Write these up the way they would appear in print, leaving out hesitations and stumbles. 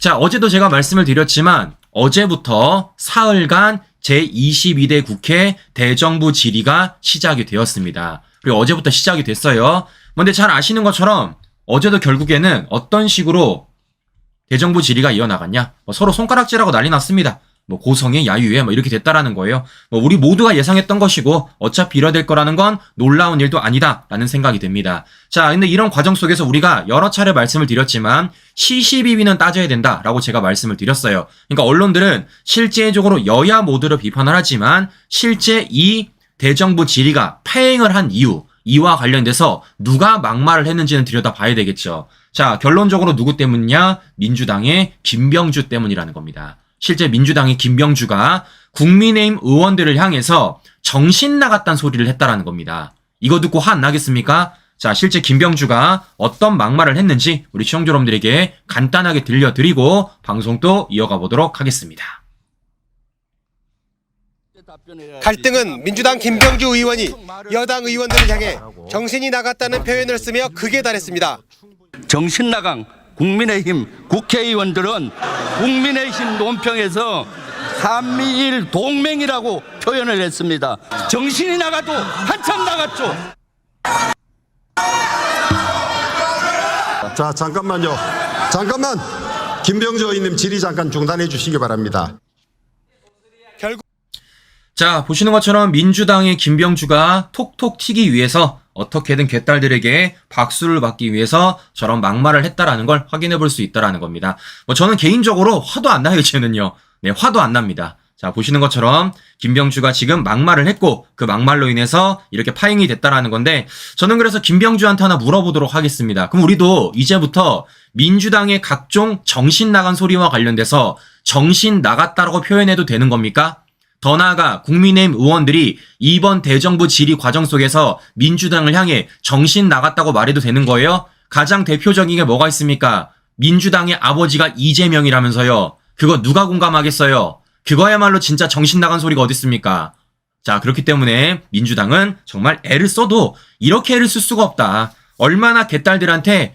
자, 어제도 제가 말씀을 드렸지만 어제부터 사흘간 제22대 국회 대정부 질의가 시작이 되었습니다. 그리고 어제부터 시작이 됐어요. 근데 잘 아시는 것처럼 어제도 결국에는 어떤 식으로 대정부 질의가 이어나갔냐? 서로 손가락질하고 난리 났습니다. 고성애, 야유회 이렇게 됐다라는 거예요. 우리 모두가 예상했던 것이고 어차피 이뤄될 거라는 건 놀라운 일도 아니다라는 생각이 듭니다. 자, 근데 이런 과정 속에서 우리가 여러 차례 말씀을 드렸지만 시시비비는 따져야 된다라고 제가 말씀을 드렸어요. 그러니까 언론들은 실제적으로 여야 모두를 비판을 하지만 실제 이 대정부 질의가 파행을 한 이와 관련돼서 누가 막말을 했는지는 들여다봐야 되겠죠. 자, 결론적으로 누구 때문이냐? 민주당의 김병주 때문이라는 겁니다. 실제 민주당의 김병주가 국민의힘 의원들을 향해서 정신 나갔다는 소리를 했다라는 겁니다. 이거 듣고 화 안 나겠습니까? 자, 실제 김병주가 어떤 막말을 했는지 우리 시청자 여러분들에게 간단하게 들려드리고 방송 또 이어가 보도록 하겠습니다. 갈등은 민주당 김병주 의원이 여당 의원들을 향해 정신이 나갔다는 표현을 쓰며 극에 달했습니다. 정신 나간 국민의힘 국회의원들은 국민의힘 논평에서 한미일 동맹이라고 표현을 했습니다. 정신이 나가도 한참 나갔죠. 자, 잠깐만요. 잠깐만. 김병주 의원님 질의 잠깐 중단해 주시기 바랍니다. 자, 보시는 것처럼 민주당의 김병주가 톡톡 튀기 위해서 어떻게든 개딸들에게 박수를 받기 위해서 저런 막말을 했다라는 걸 확인해 볼 수 있다라는 겁니다. 저는 개인적으로 화도 안 나요, 쟤는요. 네, 화도 안 납니다. 자, 보시는 것처럼 김병주가 지금 막말을 했고 그 막말로 인해서 이렇게 파행이 됐다라는 건데 저는 그래서 김병주한테 하나 물어보도록 하겠습니다. 그럼 우리도 이제부터 민주당의 각종 정신 나간 소리와 관련돼서 정신 나갔다라고 표현해도 되는 겁니까? 더 나아가 국민의힘 의원들이 이번 대정부 질의 과정 속에서 민주당을 향해 정신 나갔다고 말해도 되는 거예요? 가장 대표적인 게 뭐가 있습니까? 민주당의 아버지가 이재명이라면서요. 그거 누가 공감하겠어요? 그거야말로 진짜 정신 나간 소리가 어디 있습니까? 자, 그렇기 때문에 민주당은 정말 애를 써도 이렇게 애를 쓸 수가 없다. 얼마나 개딸들한테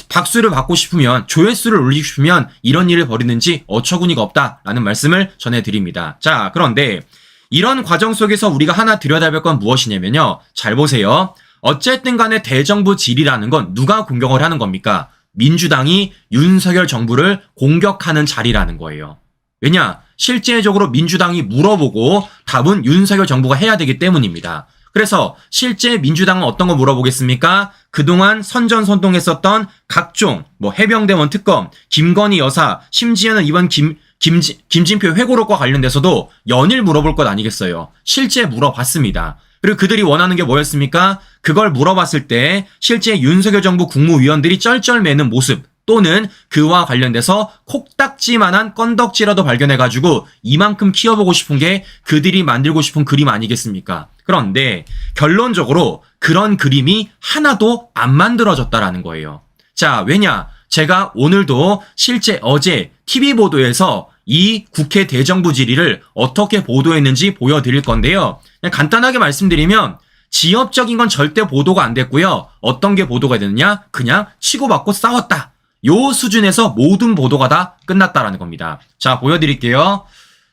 박수를 받고 싶으면, 조회수를 올리고 싶으면 이런 일을 벌이는지 어처구니가 없다라는 말씀을 전해드립니다. 자, 그런데 이런 과정 속에서 우리가 하나 들여다볼 건 무엇이냐면요. 잘 보세요. 어쨌든 간에 대정부 질의라는 건 누가 공격을 하는 겁니까? 민주당이 윤석열 정부를 공격하는 자리라는 거예요. 왜냐? 실제적으로 민주당이 물어보고 답은 윤석열 정부가 해야 되기 때문입니다. 그래서 실제 민주당은 어떤 거 물어보겠습니까? 그동안 선전선동했었던 각종 해병대원 특검, 김건희 여사, 심지어는 이번 김진표 회고록과 관련돼서도 연일 물어볼 것 아니겠어요. 실제 물어봤습니다. 그리고 그들이 원하는 게 뭐였습니까? 그걸 물어봤을 때 실제 윤석열 정부 국무위원들이 쩔쩔매는 모습 또는 그와 관련돼서 콕딱지만한 건덕지라도 발견해가지고 이만큼 키워보고 싶은 게 그들이 만들고 싶은 그림 아니겠습니까? 그런데 결론적으로 그런 그림이 하나도 안 만들어졌다라는 거예요. 자, 왜냐? 제가 오늘도 실제 어제 TV 보도에서 이 국회 대정부 질의를 어떻게 보도했는지 보여드릴 건데요. 그냥 간단하게 말씀드리면 지역적인 건 절대 보도가 안 됐고요. 어떤 게 보도가 됐느냐? 그냥 치고받고 싸웠다. 요 수준에서 모든 보도가 다 끝났다라는 겁니다. 자, 보여드릴게요.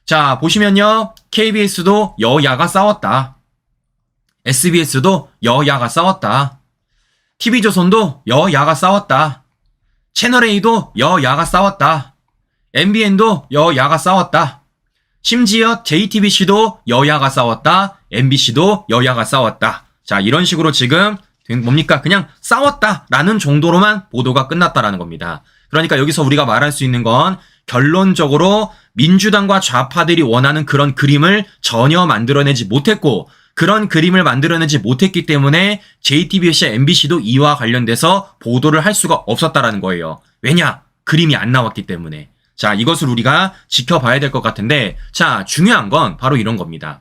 자, 보시면요. KBS도 여야가 싸웠다. SBS도 여야가 싸웠다. TV조선도 여야가 싸웠다. 채널A도 여야가 싸웠다. MBN도 여야가 싸웠다. 심지어 JTBC도 여야가 싸웠다. MBC도 여야가 싸웠다. 자, 이런 식으로 지금 뭡니까? 그냥 싸웠다라는 정도로만 보도가 끝났다라는 겁니다. 그러니까 여기서 우리가 말할 수 있는 건 결론적으로 민주당과 좌파들이 원하는 그런 그림을 전혀 만들어내지 못했고 그런 그림을 만들어내지 못했기 때문에 JTBC, MBC도 이와 관련돼서 보도를 할 수가 없었다라는 거예요. 왜냐? 그림이 안 나왔기 때문에. 자, 이것을 우리가 지켜봐야 될 것 같은데 자, 중요한 건 바로 이런 겁니다.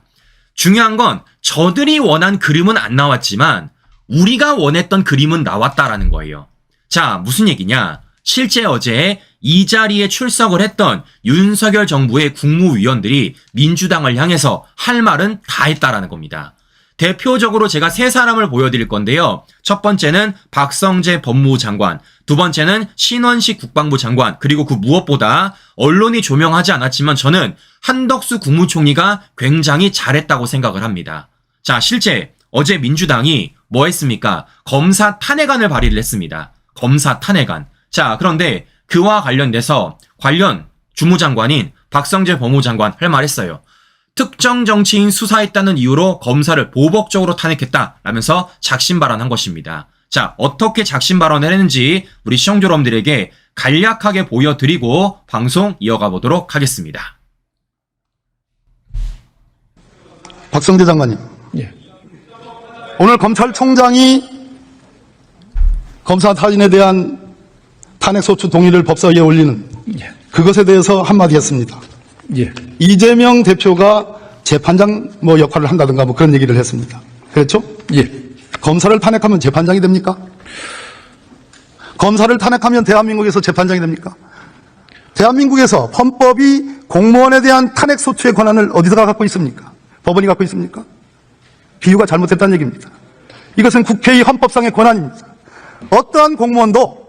중요한 건 저들이 원한 그림은 안 나왔지만 우리가 원했던 그림은 나왔다라는 거예요. 자, 무슨 얘기냐? 실제 어제 이 자리에 출석을 했던 윤석열 정부의 국무위원들이 민주당을 향해서 할 말은 다 했다라는 겁니다. 대표적으로 제가 세 사람을 보여드릴 건데요. 첫 번째는 박성재 법무부 장관, 두 번째는 신원식 국방부 장관, 그리고 그 무엇보다 언론이 조명하지 않았지만 저는 한덕수 국무총리가 굉장히 잘했다고 생각을 합니다. 자, 실제 어제 민주당이 뭐 했습니까? 검사 탄핵안을 발의를 했습니다. 검사 탄핵안. 자, 그런데 그와 관련돼서 관련 주무장관인 박성재 법무장관 할 말 했어요. 특정 정치인 수사했다는 이유로 검사를 보복적으로 탄핵했다라면서 작심 발언한 것입니다. 자, 어떻게 작심 발언을 했는지 우리 시청자 여러분들에게 간략하게 보여드리고 방송 이어가 보도록 하겠습니다. 박성재 장관님. 예. 오늘 검찰총장이 검사 타진에 대한 탄핵소추 동의를 법사위에 올리는 예. 그것에 대해서 한마디 했습니다. 예. 이재명 대표가 재판장 역할을 한다든가 그런 얘기를 했습니다. 그렇죠? 예. 검사를 탄핵하면 재판장이 됩니까? 검사를 탄핵하면 대한민국에서 재판장이 됩니까? 대한민국에서 헌법이 공무원에 대한 탄핵소추의 권한을 어디서 갖고 있습니까? 법원이 갖고 있습니까? 비유가 잘못됐다는 얘기입니다. 이것은 국회의 헌법상의 권한입니다. 어떠한 공무원도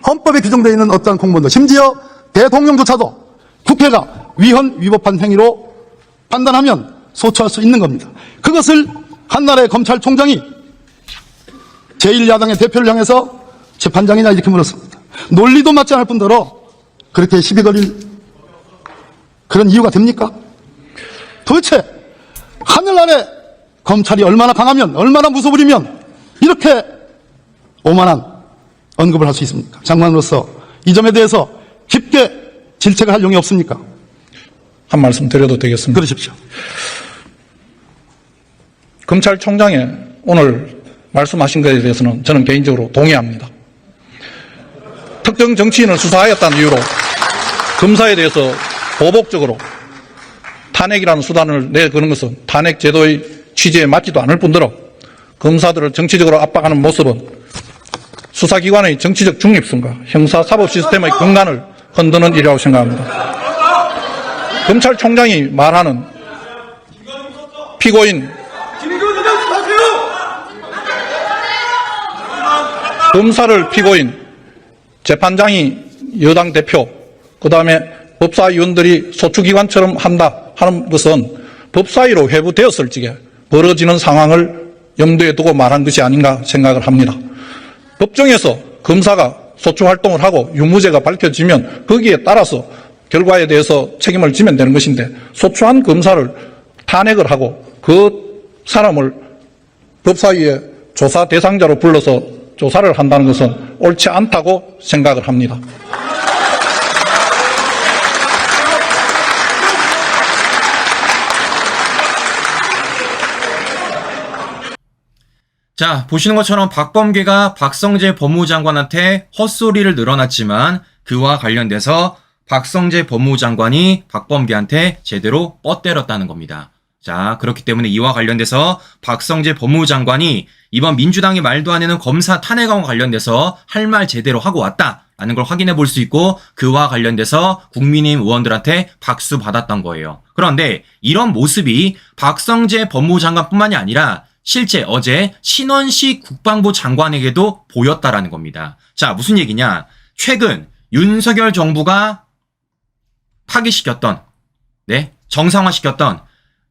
헌법에 규정되어 있는 어떠한 공무원도 심지어 대통령조차도 국회가 위헌위법한 행위로 판단하면 소추할 수 있는 겁니다. 그것을 한나라의 검찰총장이 제1야당의 대표를 향해서 재판장이냐 이렇게 물었습니다. 논리도 맞지 않을 뿐더러 그렇게 시비 걸릴 그런 이유가 됩니까? 도대체 하늘 아래 검찰이 얼마나 강하면 얼마나 무소불이면 이렇게 오만한 언급을 할 수 있습니까? 장관으로서 이 점에 대해서 깊게 질책을 할 용이 없습니까? 한 말씀 드려도 되겠습니까? 그러십시오. 검찰총장의 오늘 말씀하신 것에 대해서는 저는 개인적으로 동의합니다. 특정 정치인을 수사하였다는 이유로 검사에 대해서 보복적으로 탄핵이라는 수단을 내거는 것은 탄핵 제도의 취지에 맞지도 않을 뿐더러 검사들을 정치적으로 압박하는 모습은 수사기관의 정치적 중립성과 형사사법 시스템의 근간을 흔드는 일이라고 생각합니다. 검찰총장이 말하는 피고인, 검사를 피고인, 재판장이 여당 대표, 그 다음에 법사위원들이 소추기관처럼 한다 하는 것은 법사위로 회부되었을 적에 벌어지는 상황을 염두에 두고 말한 것이 아닌가 생각을 합니다. 법정에서 검사가 소추활동을 하고 유무죄가 밝혀지면 거기에 따라서 결과에 대해서 책임을 지면 되는 것인데 소추한 검사를 탄핵을 하고 그 사람을 법사위에 조사 대상자로 불러서 조사를 한다는 것은 옳지 않다고 생각을 합니다. 자, 보시는 것처럼 박범계가 박성재 법무장관한테 헛소리를 늘어놨지만 그와 관련돼서 박성재 법무장관이 박범계한테 제대로 뻗때렸다는 겁니다. 자, 그렇기 때문에 이와 관련돼서 박성재 법무장관이 이번 민주당이 말도 안 되는 검사 탄핵안과 관련돼서 할 말 제대로 하고 왔다라는 걸 확인해 볼 수 있고 그와 관련돼서 국민의힘 의원들한테 박수 받았던 거예요. 그런데 이런 모습이 박성재 법무장관뿐만이 아니라 실제 어제 신원식 국방부 장관에게도 보였다라는 겁니다. 자, 무슨 얘기냐? 최근 윤석열 정부가 파기시켰던, 정상화시켰던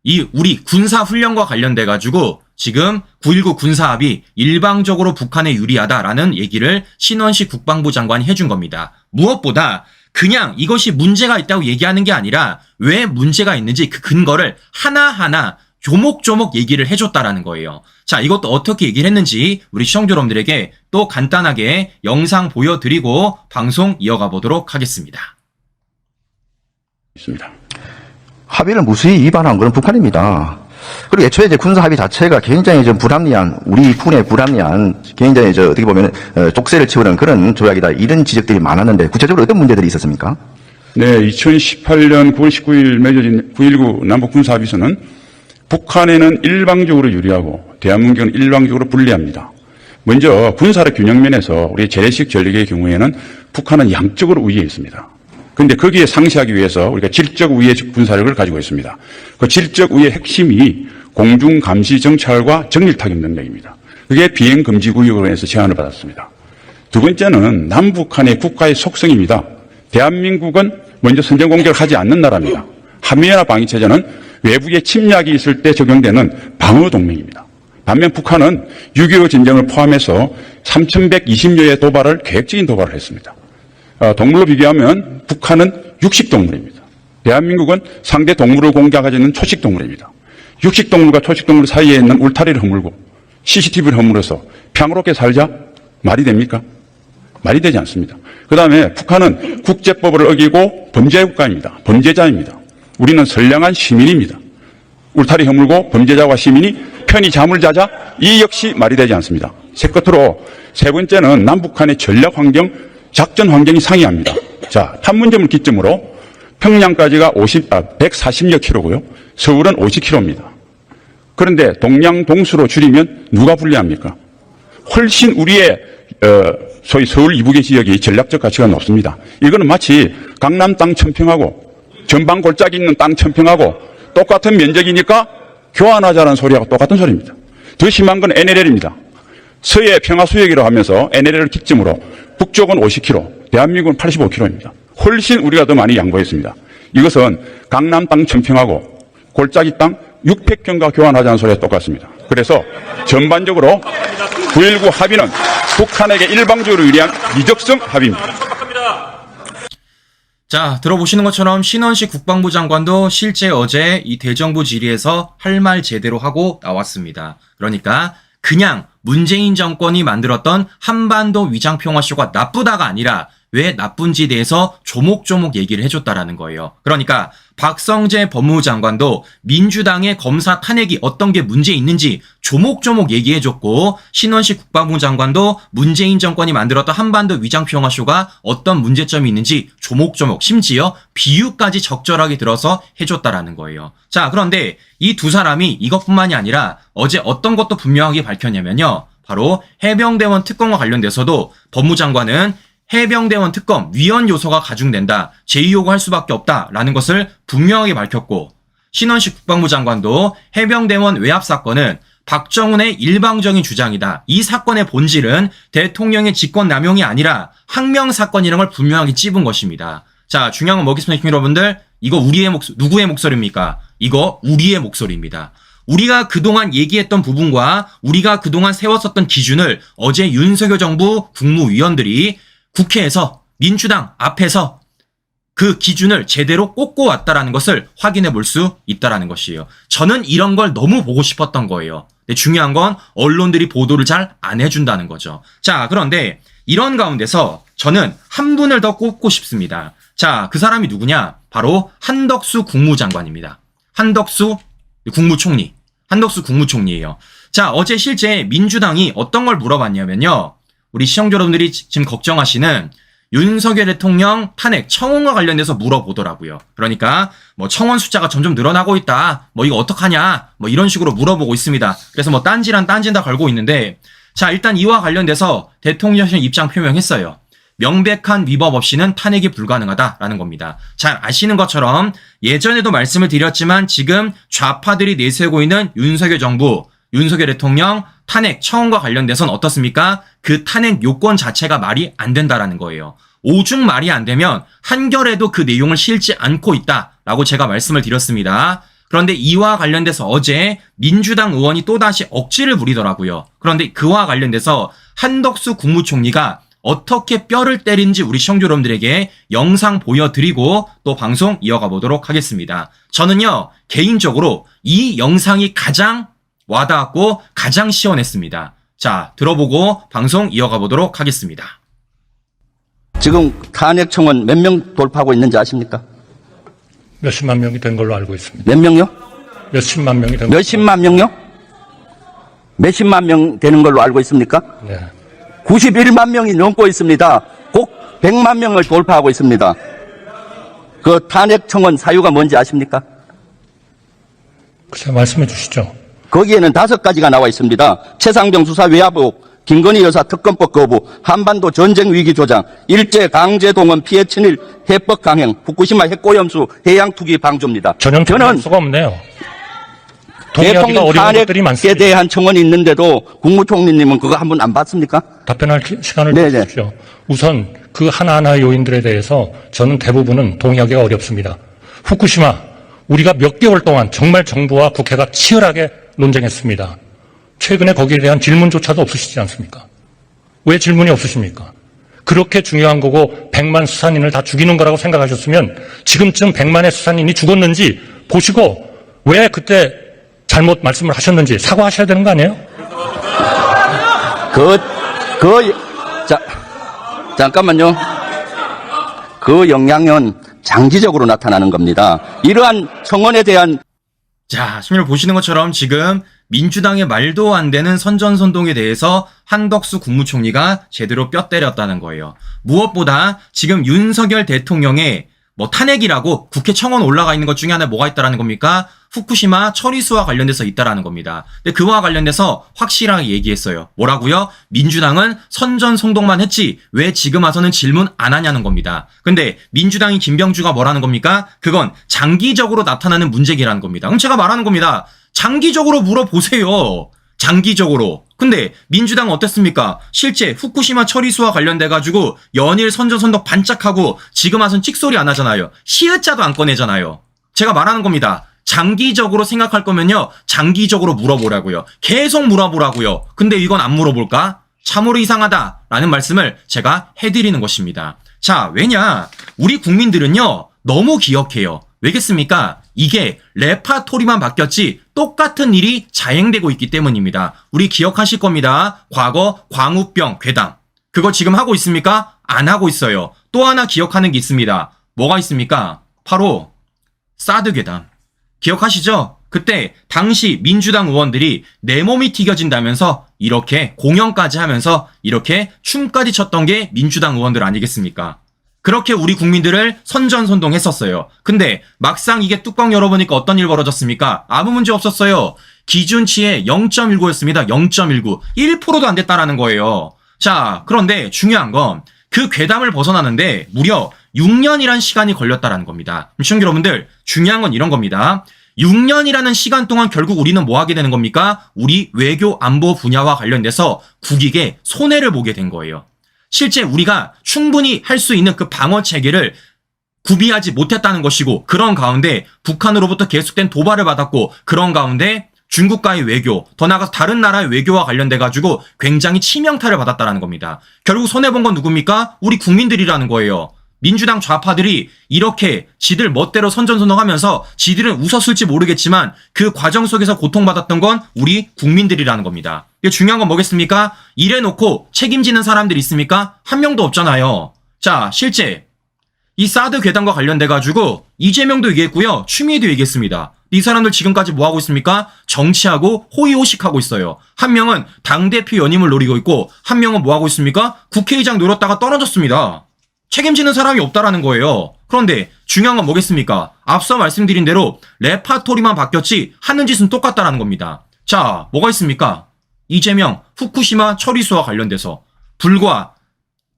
이 우리 군사훈련과 관련돼 가지고 지금 9.19 군사합의 일방적으로 북한에 유리하다라는 얘기를 신원식 국방부 장관이 해준 겁니다. 무엇보다 그냥 이것이 문제가 있다고 얘기하는 게 아니라 왜 문제가 있는지 그 근거를 하나하나 조목조목 얘기를 해줬다라는 거예요. 자, 이것도 어떻게 얘기를 했는지 우리 시청자 여러분들에게 또 간단하게 영상 보여드리고 방송 이어가 보도록 하겠습니다. 있습니다. 합의를 무수히 위반한 것은 북한입니다. 그리고 애초에 이제 군사 합의 자체가 굉장히 좀 불합리한, 우리 군에 불합리한, 굉장히 어떻게 보면 독세를 치우는 그런 조약이다. 이런 지적들이 많았는데 구체적으로 어떤 문제들이 있었습니까? 네, 2018년 9월 19일 맺어진 9.19 남북 군사 합의서는 북한에는 일방적으로 유리하고 대한민국은 일방적으로 불리합니다. 먼저 군사력 균형면에서 우리 재래식 전력의 경우에는 북한은 양적으로 우위에 있습니다. 그런데 거기에 상시하기 위해서 우리가 질적 우위의 군사력을 가지고 있습니다. 그 질적 우위의 핵심이 공중 감시 정찰과 정밀 타격 능력입니다. 그게 비행 금지 구역으로 해서 제한을 받았습니다. 두 번째는 남북한의 국가의 속성입니다. 대한민국은 먼저 선전 공격을 하지 않는 나라입니다. 한미연합 방위체제는 외국의 침략이 있을 때 적용되는 방어 동맹입니다. 반면 북한은 6.25 전쟁을 포함해서 3,120여의 도발을 계획적인 도발을 했습니다. 동물로 비교하면 북한은 육식동물입니다. 대한민국은 상대 동물을 공격하지 않는 초식동물입니다. 육식동물과 초식동물 사이에 있는 울타리를 허물고 CCTV를 허물어서 평화롭게 살자? 말이 됩니까? 말이 되지 않습니다. 그 다음에 북한은 국제법을 어기고 범죄 국가입니다. 범죄자입니다. 우리는 선량한 시민입니다. 울타리 허물고 범죄자와 시민이 편히 잠을 자자? 이 역시 말이 되지 않습니다. 끝으로 세 번째는 남북한의 전략 환경, 작전 환경이 상이합니다. 자, 판문점을 기점으로 평양까지가 140여 킬로고요. 서울은 50킬로입니다. 그런데 동양 동수로 줄이면 누가 불리합니까? 훨씬 우리의 소위 서울 이북의 지역이 전략적 가치가 높습니다. 이거는 마치 강남 땅 천평하고 전방 골짜기 있는 땅 천평하고 똑같은 면적이니까 교환하자는 소리하고 똑같은 소리입니다. 더 심한 건 NLL입니다. 서해 평화수역이라고 하면서 NLL을 기점으로 북쪽은 50km, 대한민국은 85km입니다. 훨씬 우리가 더 많이 양보했습니다. 이것은 강남 땅 천평하고 골짜기 땅 600평과 교환하자는 소리와 똑같습니다. 그래서 전반적으로 9.19 합의는 북한에게 일방적으로 유리한 미적성 합의입니다. 자, 들어보시는 것처럼 신원식 국방부 장관도 실제 어제 이 대정부 질의에서 할 말 제대로 하고 나왔습니다. 그러니까 그냥 문재인 정권이 만들었던 한반도 위장평화쇼가 나쁘다가 아니라 왜 나쁜지에 대해서 조목조목 얘기를 해줬다라는 거예요. 그러니까 박성재 법무부 장관도 민주당의 검사 탄핵이 어떤 게 문제 있는지 조목조목 얘기해줬고, 신원식 국방부 장관도 문재인 정권이 만들었던 한반도 위장평화쇼가 어떤 문제점이 있는지 조목조목, 심지어 비유까지 적절하게 들어서 해줬다라는 거예요. 자, 그런데 이 두 사람이 이것뿐만이 아니라 어제 어떤 것도 분명하게 밝혔냐면요, 바로 해병대원 특검과 관련돼서도 법무부 장관은 해병대원 특검 위헌 요소가 가중된다, 재의요구할 수밖에 없다라는 것을 분명하게 밝혔고, 신원식 국방부 장관도 해병대원 외압 사건은 박정훈의 일방적인 주장이다, 이 사건의 본질은 대통령의 직권남용이 아니라 항명 사건이라는 걸 분명하게 찝은 것입니다. 자, 중요한 건 뭐겠습니까, 여러분들? 이거 누구의 목소리입니까? 이거 우리의 목소리입니다. 우리가 그동안 얘기했던 부분과 우리가 그동안 세웠었던 기준을 어제 윤석열 정부 국무위원들이 국회에서 민주당 앞에서 그 기준을 제대로 꽂고 왔다라는 것을 확인해 볼 수 있다라는 것이에요. 저는 이런 걸 너무 보고 싶었던 거예요. 근데 중요한 건 언론들이 보도를 잘 안 해준다는 거죠. 자, 그런데 이런 가운데서 저는 한 분을 더 꼽고 싶습니다. 자, 그 사람이 누구냐? 바로 한덕수 국무장관입니다. 한덕수 국무총리. 한덕수 국무총리예요. 자, 어제 실제 민주당이 어떤 걸 물어봤냐면요, 우리 시청자 여러분들이 지금 걱정하시는 윤석열 대통령 탄핵 청원과 관련돼서 물어보더라고요. 그러니까 뭐 청원 숫자가 점점 늘어나고 있다, 뭐 이거 어떡하냐, 뭐 이런 식으로 물어보고 있습니다. 그래서 뭐 딴지란 다 걸고 있는데, 자, 일단 이와 관련돼서 대통령실 입장 표명했어요. 명백한 위법 없이는 탄핵이 불가능하다라는 겁니다. 잘 아시는 것처럼 예전에도 말씀을 드렸지만 지금 좌파들이 내세우고 있는 윤석열 정부, 윤석열 대통령 탄핵 청원과 관련돼서는 어떻습니까? 그 탄핵 요건 자체가 말이 안 된다라는 거예요. 오죽 말이 안 되면 한결에도 그 내용을 실지 않고 있다라고 제가 말씀을 드렸습니다. 그런데 이와 관련돼서 어제 민주당 의원이 또다시 억지를 부리더라고요. 그런데 그와 관련돼서 한덕수 국무총리가 어떻게 뼈를 때린지 우리 시청자 여러분들에게 영상 보여드리고 또 방송 이어가 보도록 하겠습니다. 저는요, 개인적으로 이 영상이 가장 와닿았고 가장 시원했습니다. 자, 들어보고 방송 이어가 보도록 하겠습니다. 지금 탄핵 청원 몇 명 돌파하고 있는지 아십니까? 몇십만 명이 된 걸로 알고 있습니다. 몇 명요? 몇십만 명이 된 걸로. 몇십만 명요? 몇십만 명 되는 걸로 알고 있습니까? 네. 91만 명이 넘고 있습니다. 곧 100만 명을 돌파하고 있습니다. 그 탄핵 청원 사유가 뭔지 아십니까? 글쎄, 말씀해 주시죠. 거기에는 5가지가 나와 있습니다. 최상병 수사 외압 의혹, 김건희 여사 특검법 거부, 한반도 전쟁 위기 조장, 일제 강제 동원 피해 친일 해법 강행, 후쿠시마 핵오염수 해양 투기 방조입니다. 전혀 수가 없네요. 동의하기가 대통령 어려운 것들이 탄핵에 많습니다. 대한 청원이 있는데도 국무총리님은 그거 한 번 안 봤습니까? 답변할 시간을 네네. 주십시오. 우선 그 하나하나의 요인들에 대해서 저는 대부분은 동의하기가 어렵습니다. 후쿠시마, 우리가 몇 개월 동안 정말 정부와 국회가 치열하게 논쟁했습니다. 최근에 거기에 대한 질문조차도 없으시지 않습니까? 왜 질문이 없으십니까? 그렇게 중요한 거고 100만 수산인을 다 죽이는 거라고 생각하셨으면 지금쯤 100만의 수산인이 죽었는지 보시고 왜 그때 잘못 말씀을 하셨는지 사과하셔야 되는 거 아니에요? 잠깐만요. 그 영향은 장기적으로 나타나는 겁니다. 이러한 청원에 대한 자, 시민을 보시는 것처럼 지금 민주당의 말도 안 되는 선전선동에 대해서 한덕수 국무총리가 제대로 뼈 때렸다는 거예요. 무엇보다 지금 윤석열 대통령의 뭐 탄핵이라고 국회 청원 올라가 있는 것 중에 하나 뭐가 있다라는 겁니까? 후쿠시마 처리수와 관련돼서 있다라는 겁니다. 근데 그와 관련돼서 확실하게 얘기했어요. 뭐라고요? 민주당은 선전선동만 했지 왜 지금 와서는 질문 안 하냐는 겁니다. 근데 민주당이 김병주가 뭐라는 겁니까? 그건 장기적으로 나타나는 문제기라는 겁니다. 그럼 제가 말하는 겁니다. 장기적으로 물어보세요. 장기적으로. 근데 민주당은 어땠습니까? 실제 후쿠시마 처리수와 관련돼가지고 연일 선전선동 반짝하고 지금 와서는 찍소리 안 하잖아요. 시읒자도 안 꺼내잖아요. 제가 말하는 겁니다. 장기적으로 생각할 거면요. 장기적으로 물어보라고요. 계속 물어보라고요. 근데 이건 안 물어볼까? 참으로 이상하다라는 말씀을 제가 해드리는 것입니다. 자, 왜냐? 우리 국민들은요. 너무 기억해요. 왜겠습니까? 이게 레파토리만 바뀌었지 똑같은 일이 자행되고 있기 때문입니다. 우리 기억하실 겁니다. 과거 광우병 괴담. 그거 지금 하고 있습니까? 안 하고 있어요. 또 하나 기억하는 게 있습니다. 뭐가 있습니까? 바로 사드 괴담. 기억하시죠? 그때 당시 민주당 의원들이 내 몸이 튀겨진다면서 이렇게 공연까지 하면서 이렇게 춤까지 췄던 게 민주당 의원들 아니겠습니까? 그렇게 우리 국민들을 선전선동했었어요. 근데 막상 이게 뚜껑 열어보니까 어떤 일 벌어졌습니까? 아무 문제 없었어요. 기준치의 0.19였습니다. 0.19. 1%도 안 됐다라는 거예요. 자, 그런데 중요한 건 그 괴담을 벗어나는데 무려 6년이란 시간이 걸렸다라는 겁니다. 시청자 여러분들, 중요한 건 이런 겁니다. 6년이라는 시간 동안 결국 우리는 뭐 하게 되는 겁니까? 우리 외교 안보 분야와 관련돼서 국익에 손해를 보게 된 거예요. 실제 우리가 충분히 할 수 있는 그 방어 체계를 구비하지 못했다는 것이고, 그런 가운데 북한으로부터 계속된 도발을 받았고, 그런 가운데 중국과의 외교, 더 나아가서 다른 나라의 외교와 관련돼가지고 굉장히 치명타를 받았다는 겁니다. 결국 손해본 건 누굽니까? 우리 국민들이라는 거예요. 민주당 좌파들이 이렇게 지들 멋대로 선전선동하면서 지들은 웃었을지 모르겠지만 그 과정 속에서 고통받았던 건 우리 국민들이라는 겁니다. 중요한 건 뭐겠습니까? 이래놓고 책임지는 사람들이 있습니까? 한 명도 없잖아요. 자, 실제 이 사드 괴담과 관련돼가지고 이재명도 얘기했고요. 추미애도 얘기했습니다. 이 사람들 지금까지 뭐 하고 있습니까? 정치하고 호의호식하고 있어요. 한 명은 당대표 연임을 노리고 있고 한 명은 뭐 하고 있습니까? 국회의장 노렸다가 떨어졌습니다. 책임지는 사람이 없다라는 거예요. 그런데 중요한 건 뭐겠습니까? 앞서 말씀드린 대로 레파토리만 바뀌었지 하는 짓은 똑같다라는 겁니다. 자, 뭐가 있습니까? 이재명 후쿠시마 처리수와 관련돼서 불과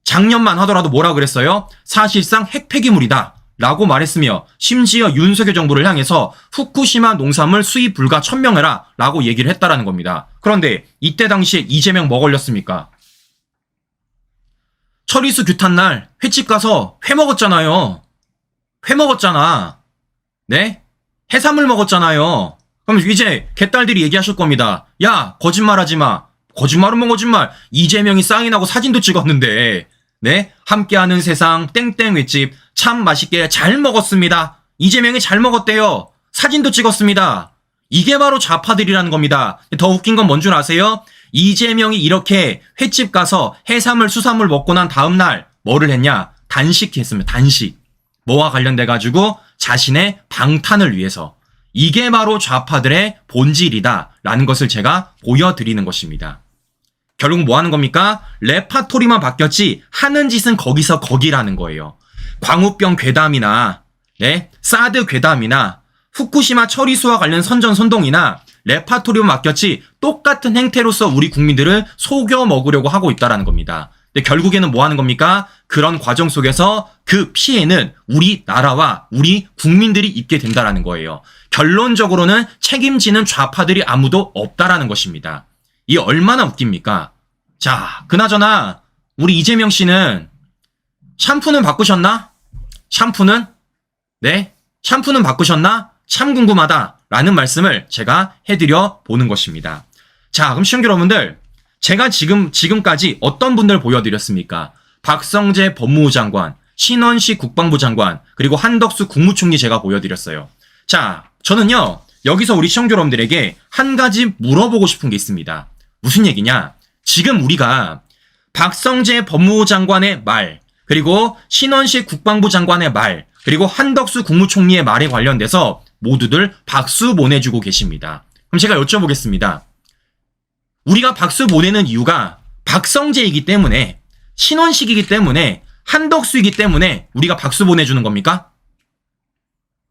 작년만 하더라도 뭐라 그랬어요? 사실상 핵폐기물이다 라고 말했으며 심지어 윤석열 정부를 향해서 후쿠시마 농산물 수입 불가 천명해라 라고 얘기를 했다라는 겁니다. 그런데 이때 당시에 이재명 뭐 걸렸습니까? 처리수 규탄 날 횟집 가서 회 먹었잖아요. 회 먹었잖아. 네? 해산물 먹었잖아요. 그럼 이제 개딸들이 얘기하실 겁니다. 야, 거짓말하지 마. 거짓말은 뭐 거짓말. 이재명이 사인하고 사진도 찍었는데, 네? 함께하는 세상 땡땡 횟집 참 맛있게 잘 먹었습니다. 이재명이 잘 먹었대요. 사진도 찍었습니다. 이게 바로 좌파들이라는 겁니다. 더 웃긴 건 뭔 줄 아세요? 이재명이 이렇게 횟집 가서 해산물, 수산물 먹고 난 다음날 뭐를 했냐? 단식했습니다. 단식. 뭐와 관련돼가지고 자신의 방탄을 위해서. 이게 바로 좌파들의 본질이다라는 것을 제가 보여드리는 것입니다. 결국 뭐 하는 겁니까? 레파토리만 바뀌었지 하는 짓은 거기서 거기라는 거예요. 광우병 괴담이나 네? 사드 괴담이나 후쿠시마 처리수와 관련 선전선동이나 레파토리만 바뀌었지 똑같은 행태로서 우리 국민들을 속여 먹으려고 하고 있다는 겁니다. 근데 결국에는 뭐 하는 겁니까? 그런 과정 속에서 그 피해는 우리 나라와 우리 국민들이 입게 된다라는 거예요. 결론적으로는 책임지는 좌파들이 아무도 없다라는 것입니다. 이 얼마나 웃깁니까? 자, 그나저나 우리 이재명 씨는 샴푸는 바꾸셨나? 샴푸는? 네? 샴푸는 바꾸셨나? 참 궁금하다라는 말씀을 제가 해드려 보는 것입니다. 자, 그럼 시청자 여러분들, 제가 지금까지 어떤 분들 보여드렸습니까? 박성재 법무부 장관, 신원식 국방부 장관, 그리고 한덕수 국무총리 제가 보여드렸어요. 자, 저는요, 여기서 우리 시청자 여러분들에게 한 가지 물어보고 싶은 게 있습니다. 무슨 얘기냐? 지금 우리가 박성재 법무부 장관의 말, 그리고 신원식 국방부 장관의 말, 그리고 한덕수 국무총리의 말에 관련돼서 모두들 박수 보내주고 계십니다. 그럼 제가 여쭤보겠습니다. 우리가 박수 보내는 이유가 박성재이기 때문에, 신원식이기 때문에, 한덕수이기 때문에 우리가 박수 보내주는 겁니까?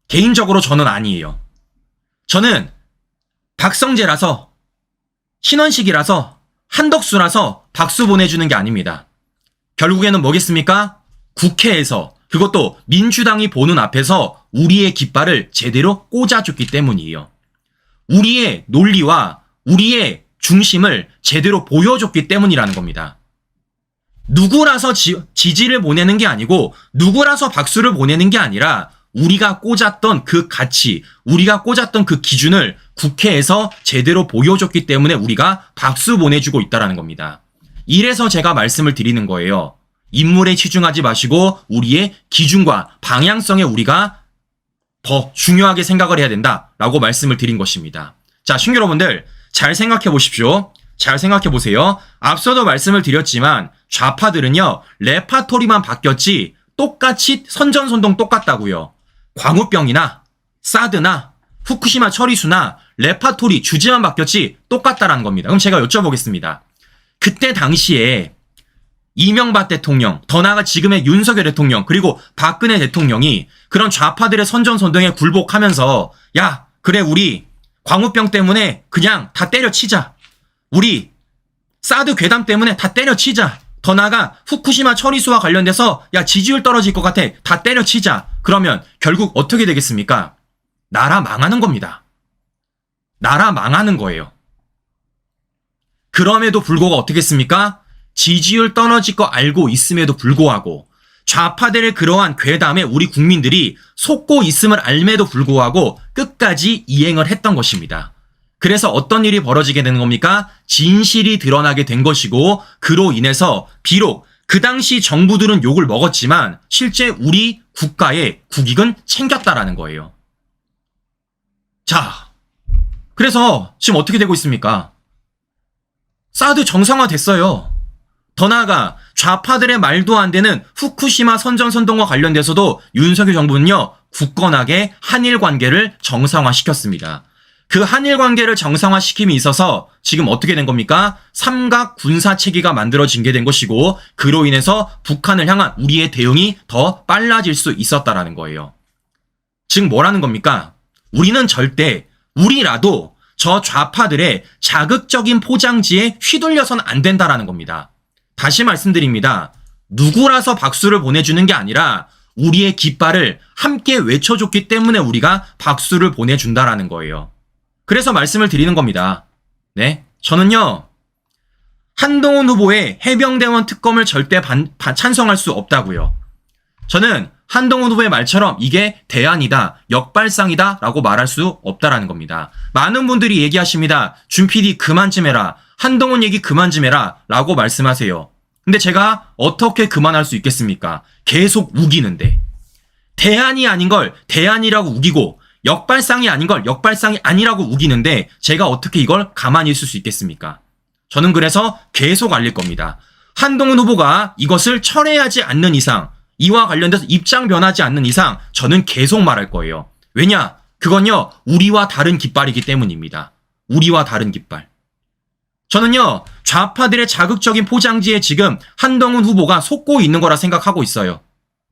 개인적으로 저는 아니에요. 저는 박성재라서, 신원식이라서, 한덕수라서 박수 보내주는 게 아닙니다. 결국에는 뭐겠습니까? 국회에서, 그것도 민주당이 보는 앞에서 우리의 깃발을 제대로 꽂아줬기 때문이에요. 우리의 논리와 우리의 중심을 제대로 보여줬기 때문이라는 겁니다. 누구라서 지지를 보내는 게 아니고, 누구라서 박수를 보내는 게 아니라 우리가 꽂았던 그 가치, 우리가 꽂았던 그 기준을 국회에서 제대로 보여줬기 때문에 우리가 박수 보내주고 있다는 겁니다. 이래서 제가 말씀을 드리는 거예요. 인물에 치중하지 마시고 우리의 기준과 방향성에 우리가 더 중요하게 생각을 해야 된다라고 말씀을 드린 것입니다. 자, 시청자 여러분들, 잘 생각해 보십시오. 잘 생각해 보세요. 앞서도 말씀을 드렸지만 좌파들은요, 레파토리만 바뀌었지 똑같이 선전선동 똑같다고요. 광우병이나 사드나 후쿠시마 처리수나 레파토리 주제만 바뀌었지 똑같다라는 겁니다. 그럼 제가 여쭤보겠습니다. 그때 당시에 이명박 대통령, 더 나아가 지금의 윤석열 대통령, 그리고 박근혜 대통령이 그런 좌파들의 선전선동에 굴복하면서, 야, 그래, 우리 광우병 때문에 그냥 다 때려치자. 우리 사드 괴담 때문에 다 때려치자. 더 나아가 후쿠시마 처리수와 관련돼서, 야, 지지율 떨어질 것 같아. 다 때려치자. 그러면 결국 어떻게 되겠습니까? 나라 망하는 겁니다. 나라 망하는 거예요. 그럼에도 불구하고 어떻겠습니까? 지지율 떨어질 거 알고 있음에도 불구하고, 좌파들의 그러한 괴담에 우리 국민들이 속고 있음을 알매도 불구하고 끝까지 이행을 했던 것입니다. 그래서 어떤 일이 벌어지게 되는 겁니까? 진실이 드러나게 된 것이고, 그로 인해서 비록 그 당시 정부들은 욕을 먹었지만 실제 우리 국가의 국익은 챙겼다라는 거예요. 자, 그래서 지금 어떻게 되고 있습니까? 사드 정상화 됐어요. 더 나아가 좌파들의 말도 안 되는 후쿠시마 선전선동과 관련돼서도 윤석열 정부는요, 굳건하게 한일 관계를 정상화시켰습니다. 그 한일 관계를 정상화시킴에 있어서 지금 어떻게 된 겁니까? 삼각 군사 체계가 만들어진 게 된 것이고, 그로 인해서 북한을 향한 우리의 대응이 더 빨라질 수 있었다라는 거예요. 즉 뭐라는 겁니까? 우리는 절대, 우리라도 저 좌파들의 자극적인 포장지에 휘둘려서는 안 된다라는 겁니다. 다시 말씀드립니다. 누구라서 박수를 보내주는 게 아니라 우리의 깃발을 함께 외쳐줬기 때문에 우리가 박수를 보내준다라는 거예요. 그래서 말씀을 드리는 겁니다. 네, 저는요, 한동훈 후보의 해병대원 특검을 절대 찬성할 수 없다고요. 저는 한동훈 후보의 말처럼 이게 대안이다, 역발상이다 라고 말할 수 없다라는 겁니다. 많은 분들이 얘기하십니다. 준 PD 그만 좀 해라, 한동훈 얘기 그만 좀 해라 라고 말씀하세요. 근데 제가 어떻게 그만할 수 있겠습니까? 계속 우기는데. 대안이 아닌 걸 대안이라고 우기고, 역발상이 아닌 걸 역발상이 아니라고 우기는데 제가 어떻게 이걸 가만히 있을 수 있겠습니까? 저는 그래서 계속 알릴 겁니다. 한동훈 후보가 이것을 철회하지 않는 이상, 이와 관련돼서 입장 변하지 않는 이상 저는 계속 말할 거예요. 왜냐? 그건요, 우리와 다른 깃발이기 때문입니다. 우리와 다른 깃발. 저는요, 좌파들의 자극적인 포장지에 지금 한동훈 후보가 속고 있는 거라 생각하고 있어요.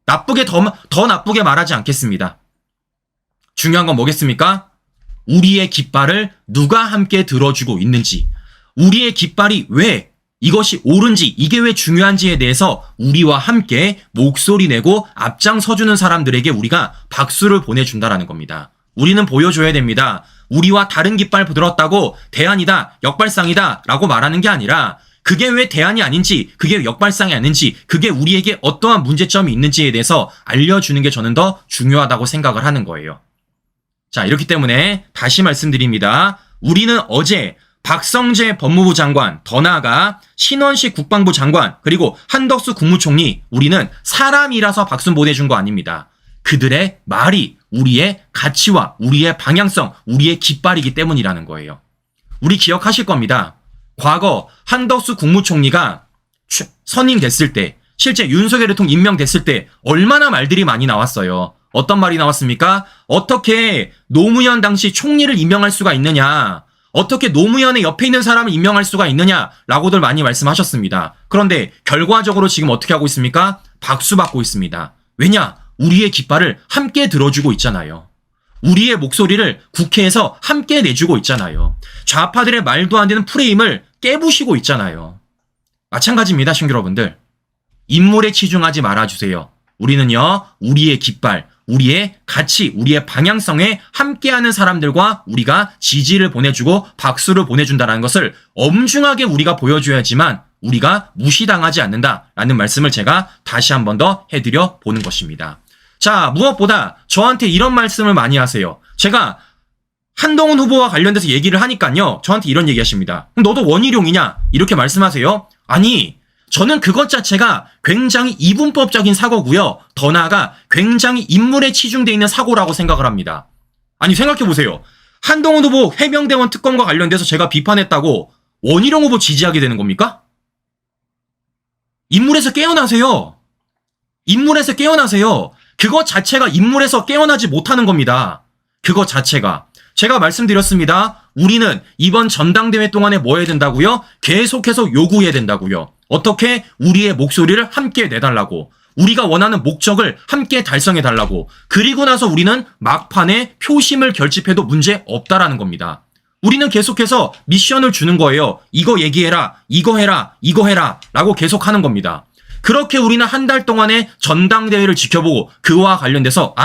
나쁘게 더 나쁘게 말하지 않겠습니다. 중요한 건 뭐겠습니까? 우리의 깃발을 누가 함께 들어주고 있는지, 우리의 깃발이 왜 이것이 옳은지, 이게 왜 중요한지에 대해서 우리와 함께 목소리 내고 앞장서주는 사람들에게 우리가 박수를 보내준다라는 겁니다. 우리는 보여줘야 됩니다. 우리와 다른 깃발 들었다고 대안이다, 역발상이다 라고 말하는 게 아니라 그게 왜 대안이 아닌지, 그게 왜 역발상이 아닌지, 그게 우리에게 어떠한 문제점이 있는지에 대해서 알려주는 게 저는 더 중요하다고 생각을 하는 거예요. 자, 이렇기 때문에 다시 말씀드립니다. 우리는 어제 박성재 법무부 장관, 더 나아가 신원식 국방부 장관, 그리고 한덕수 국무총리, 우리는 사람이라서 박수 보내준 거 아닙니다. 그들의 말이 우리의 가치와 우리의 방향성, 우리의 깃발이기 때문이라는 거예요. 우리 기억하실 겁니다. 과거 한덕수 국무총리가 선임됐을 때, 실제 윤석열 대통령 임명됐을 때 얼마나 말들이 많이 나왔어요. 어떤 말이 나왔습니까? 어떻게 노무현 당시 총리를 임명할 수가 있느냐, 어떻게 노무현의 옆에 있는 사람을 임명할 수가 있느냐라고들 많이 말씀하셨습니다. 그런데 결과적으로 지금 어떻게 하고 있습니까? 박수 받고 있습니다. 왜냐? 우리의 깃발을 함께 들어주고 있잖아요. 우리의 목소리를 국회에서 함께 내주고 있잖아요. 좌파들의 말도 안 되는 프레임을 깨부시고 있잖아요. 마찬가지입니다, 신규 여러분들. 인물에 치중하지 말아주세요. 우리는요, 우리의 깃발, 우리의 가치, 우리의 방향성에 함께하는 사람들과 우리가 지지를 보내주고 박수를 보내준다는 것을 엄중하게 우리가 보여줘야지만 우리가 무시당하지 않는다라는 말씀을 제가 다시 한 번 더 해드려 보는 것입니다. 자, 무엇보다 저한테 이런 말씀을 많이 하세요. 제가 한동훈 후보와 관련돼서 얘기를 하니까요, 저한테 이런 얘기 하십니다. 너도 원희룡이냐? 이렇게 말씀하세요. 아니, 저는 그것 자체가 굉장히 이분법적인 사고고요. 더 나아가 굉장히 인물에 치중되어 있는 사고라고 생각을 합니다. 아니, 생각해보세요. 한동훈 후보 해병대원 특검과 관련돼서 제가 비판했다고 원희룡 후보 지지하게 되는 겁니까? 인물에서 깨어나세요. 인물에서 깨어나세요. 그것 자체가 인물에서 깨어나지 못하는 겁니다. 그것 자체가. 제가 말씀드렸습니다. 우리는 이번 전당대회 동안에 뭐 해야 된다고요? 계속해서 요구해야 된다고요. 어떻게? 우리의 목소리를 함께 내달라고. 우리가 원하는 목적을 함께 달성해달라고. 그리고 나서 우리는 막판에 표심을 결집해도 문제 없다라는 겁니다. 우리는 계속해서 미션을 주는 거예요. 이거 얘기해라, 이거 해라, 이거 해라 라고 계속 하는 겁니다. 그렇게 우리는 한 달 동안의 전당대회를 지켜보고 그와 관련돼서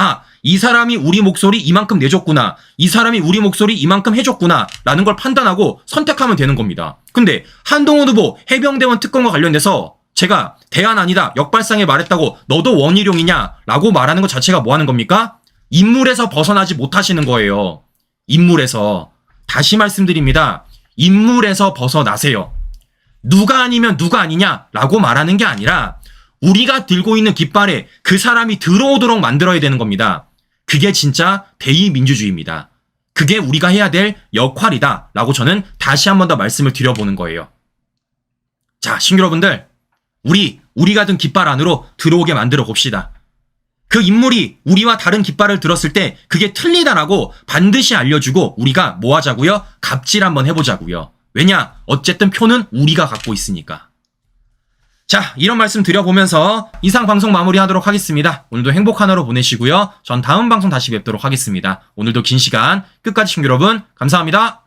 이 사람이 우리 목소리 이만큼 내줬구나, 이 사람이 우리 목소리 이만큼 해줬구나 라는 걸 판단하고 선택하면 되는 겁니다. 근데 한동훈 후보 해병대원 특검과 관련돼서 제가 대안 아니다, 역발상에 말했다고 너도 원희룡이냐 라고 말하는 것 자체가 뭐 하는 겁니까? 인물에서 벗어나지 못하시는 거예요. 인물에서. 다시 말씀드립니다. 인물에서 벗어나세요. 누가 아니면 누가 아니냐 라고 말하는 게 아니라 우리가 들고 있는 깃발에 그 사람이 들어오도록 만들어야 되는 겁니다. 그게 진짜 대의민주주의입니다. 그게 우리가 해야 될 역할이다 라고 저는 다시 한 번 더 말씀을 드려보는 거예요. 자, 신규 여러분들, 우리가 든 깃발 안으로 들어오게 만들어 봅시다. 그 인물이 우리와 다른 깃발을 들었을 때 그게 틀리다라고 반드시 알려주고 우리가 뭐 하자고요? 갑질 한번 해보자고요. 왜냐? 어쨌든 표는 우리가 갖고 있으니까. 자, 이런 말씀 드려보면서 이상 방송 마무리하도록 하겠습니다. 오늘도 행복한 하루 보내시고요. 전 다음 방송 다시 뵙도록 하겠습니다. 오늘도 긴 시간 끝까지 시청자 여러분 감사합니다.